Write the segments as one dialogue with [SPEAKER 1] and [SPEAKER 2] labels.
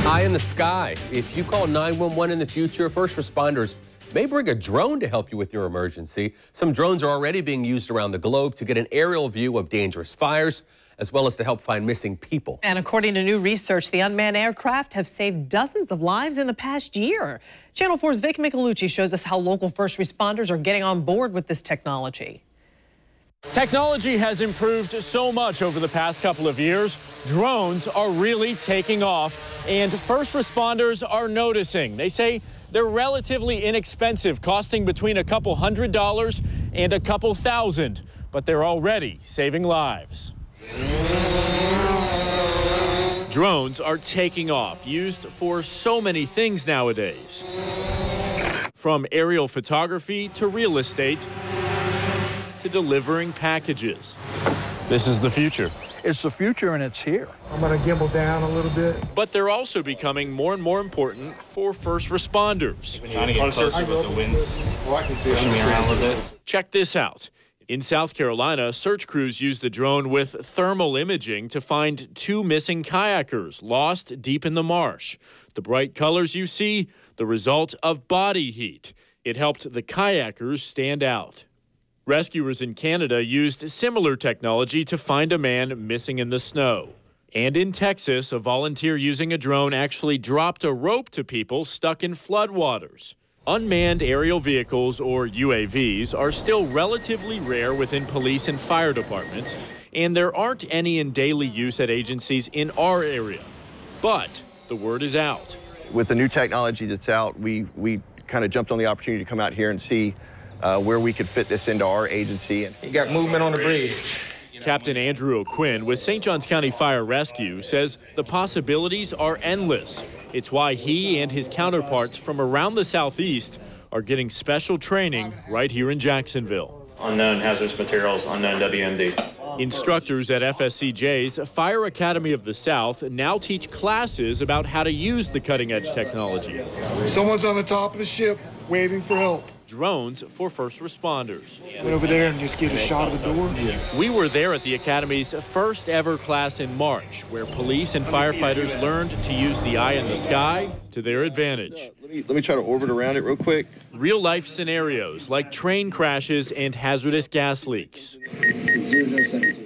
[SPEAKER 1] Eye in the sky. If you call 911 in the future, first responders may bring a drone to help you with your emergency. Some drones are already being used around the globe to get an aerial view of dangerous fires, as well as to help find missing people.
[SPEAKER 2] And according to new research, the unmanned aircraft have saved dozens of lives in the past year. Channel 4's Vic Micolucci shows us how local first responders are getting on board with this technology.
[SPEAKER 3] Technology has improved so much over the past couple of years. Drones are really taking off, and first responders are noticing. They say they're relatively inexpensive, costing between a couple $100s and a couple thousand, but they're already saving lives. Drones are taking off, used for so many things nowadays. From aerial photography to real estate to delivering packages. This is the future.
[SPEAKER 4] It's the future, and it's here.
[SPEAKER 5] I'm going to gimbal down a little bit.
[SPEAKER 3] But they're also becoming more and more important for first responders.
[SPEAKER 6] Trying to get closer, but the wind's pushing me around a little bit.
[SPEAKER 3] Check this out. In South Carolina, search crews used a drone with thermal imaging to find two missing kayakers lost deep in the marsh. The bright colors you see, the result of body heat. It helped the kayakers stand out. Rescuers in Canada used similar technology to find a man missing in the snow. And in Texas, a volunteer using a drone actually dropped a rope to people stuck in floodwaters. Unmanned aerial vehicles, or UAVs, are still relatively rare within police and fire departments, and there aren't any in daily use at agencies in our area. But the word is out.
[SPEAKER 7] With the new technology that's out, we kind of jumped on the opportunity to come out here and see where we could fit this into our agency.
[SPEAKER 5] You got movement on the bridge.
[SPEAKER 3] Captain Andrew O'Quinn with St. Johns County Fire Rescue says the possibilities are endless. It's why he and his counterparts from around the Southeast are getting special training right here in Jacksonville.
[SPEAKER 6] Unknown hazardous materials, unknown WMD.
[SPEAKER 3] Instructors at FSCJ's Fire Academy of the South now teach classes about how to use the cutting-edge technology.
[SPEAKER 5] Someone's on the top of the ship waving for help.
[SPEAKER 3] Drones for first responders.
[SPEAKER 5] Went over there and just get a shot of the door.
[SPEAKER 3] We were there at the Academy's first ever class in March, where police and firefighters learned to use the eye in the sky to their advantage.
[SPEAKER 7] Let me try to orbit around it real quick.
[SPEAKER 3] Real life scenarios like train crashes and hazardous gas leaks,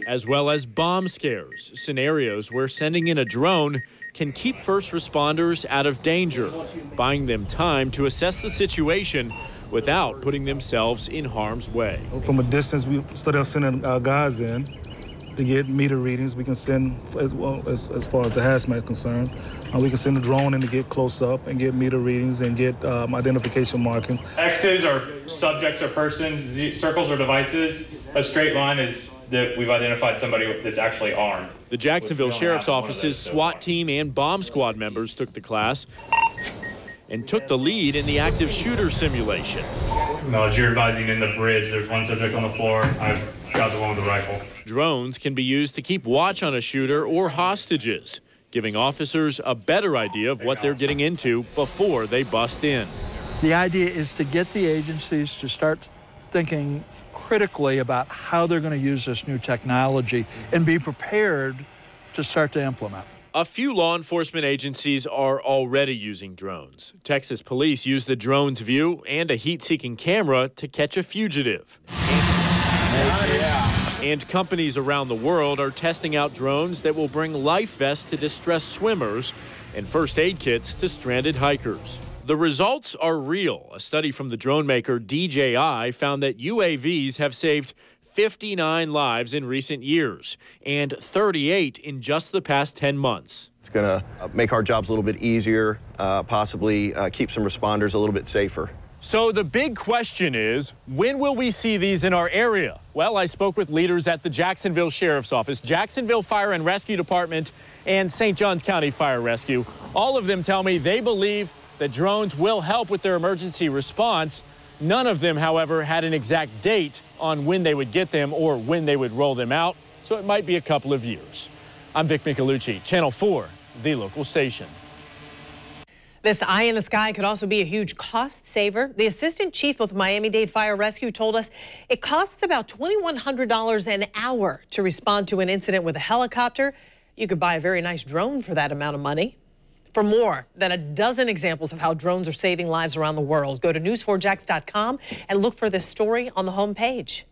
[SPEAKER 3] as well as bomb scares, scenarios where sending in a drone can keep first responders out of danger, buying them time to assess the situation without putting themselves in harm's way.
[SPEAKER 8] From a distance, we started sending our guys in to get meter readings. We can send, as far as the hazmat is concerned, we can send a drone in to get close up and get meter readings and get identification markings.
[SPEAKER 9] X's are subjects or persons, circles or devices. A straight line is that we've identified somebody that's actually armed.
[SPEAKER 3] The Jacksonville Sheriff's Office's SWAT team and bomb squad members took the class and took the lead in the active shooter simulation.
[SPEAKER 9] No, as you're advising in the bridge, there's one subject on the floor. I've got the one with the rifle.
[SPEAKER 3] Drones can be used to keep watch on a shooter or hostages, giving officers a better idea of what they're getting into before they bust in.
[SPEAKER 4] The idea is to get the agencies to start thinking critically about how they're going to use this new technology and be prepared to start to implement.
[SPEAKER 3] A few law enforcement agencies are already using drones. Texas police used the drone's view and a heat-seeking camera to catch a fugitive. And companies around the world are testing out drones that will bring life vests to distressed swimmers and first aid kits to stranded hikers. The results are real. A study from the drone maker DJI found that UAVs have saved 59 lives in recent years and 38 in just the past 10 months.
[SPEAKER 7] It's going to make our jobs a little bit easier, possibly keep some responders a little bit safer.
[SPEAKER 3] So the big question is, when will we see these in our area? Well, I spoke with leaders at the Jacksonville Sheriff's Office, Jacksonville Fire and Rescue Department, and St. Johns County Fire Rescue. All of them tell me they believe that drones will help with their emergency response. None of them, however, had an exact date on when they would get them or when they would roll them out, so it might be a couple of years. I'm Vic Micolucci, Channel 4, the local station.
[SPEAKER 2] This eye in the sky could also be a huge cost saver. The assistant chief of Miami-Dade Fire Rescue told us it costs about $2,100 an hour to respond to an incident with a helicopter. You could buy a very nice drone for that amount of money. For more than a dozen examples of how drones are saving lives around the world, go to news4jax.com and look for this story on the homepage.